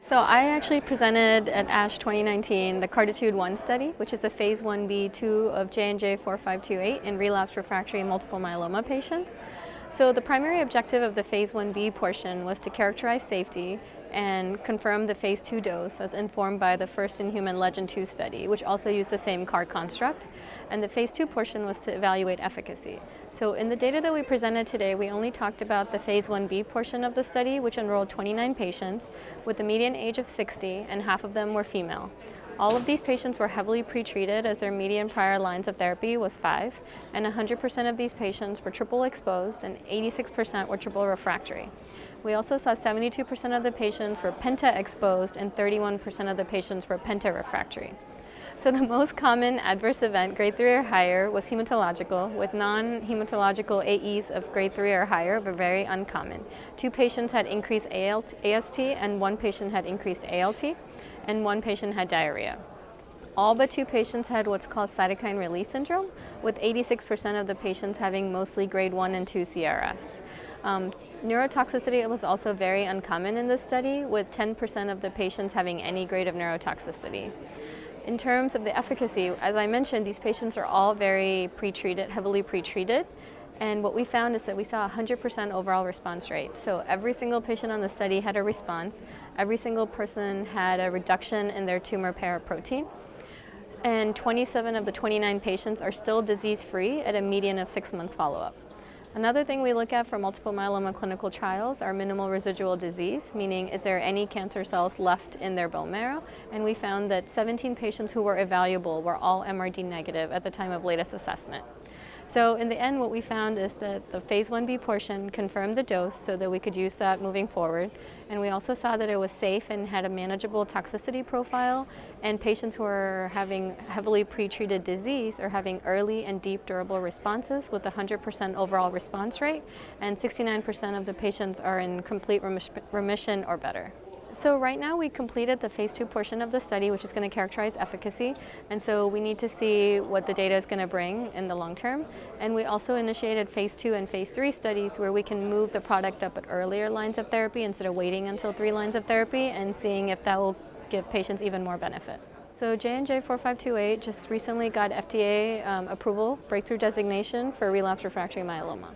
So I actually presented at ASH 2019 the CARTITIUDE-1 study, which is a phase 1b/2 of J&J 4528 in relapsed refractory multiple myeloma patients. So the primary objective of the phase 1b portion was to characterize safety and confirm the phase 2 dose as informed by the first-in-human LEGEND-2 study, which also used the same CAR construct. And the phase 2 portion was to evaluate efficacy. So in the data that we presented today, we only talked about the phase 1b portion of the study, which enrolled 29 patients with a median age of 60, and half of them were female. All of these patients were heavily pretreated as their median prior lines of therapy was 5, and 100% of these patients were triple exposed and 86% were triple refractory. We also saw 72% of the patients were penta exposed and 31% of the patients were penta refractory. So the most common adverse event, grade 3 or higher, was hematological, with non-hematological AEs of grade 3 or higher were very uncommon. 2 patients had increased AST and 1 patient had increased ALT, and 1 patient had diarrhea. All but 2 patients had what's called cytokine release syndrome, with 86% of the patients having mostly grade 1 and 2 CRS. Neurotoxicity was also very uncommon in this study, with 10% of the patients having any grade of neurotoxicity. In terms of the efficacy, as I mentioned, these patients are all very pretreated, heavily pretreated, and what we found is that we saw a 100% overall response rate. So every single patient on the study had a response. Every single person had a reduction in their tumor paraprotein. And 27 of the 29 patients are still disease-free at a median of 6 months follow-up. Another thing we look at for multiple myeloma clinical trials are minimal residual disease, meaning is there any cancer cells left in their bone marrow? And we found that 17 patients who were evaluable were all MRD negative at the time of latest assessment. So in the end, what we found is that the phase 1b portion confirmed the dose so that we could use that moving forward. And we also saw that it was safe and had a manageable toxicity profile, and patients who are having heavily pretreated disease are having early and deep durable responses with a 100% overall response rate, and 69% of the patients are in complete remission or better. So right now we completed the phase 2 portion of the study, which is going to characterize efficacy, and so we need to see what the data is going to bring in the long term. And we also initiated phase 2 and phase 3 studies where we can move the product up at earlier lines of therapy instead of waiting until 3 lines of therapy, and seeing if that will give patients even more benefit. So J&J 4528 just recently got FDA approval, breakthrough designation for relapsed refractory myeloma.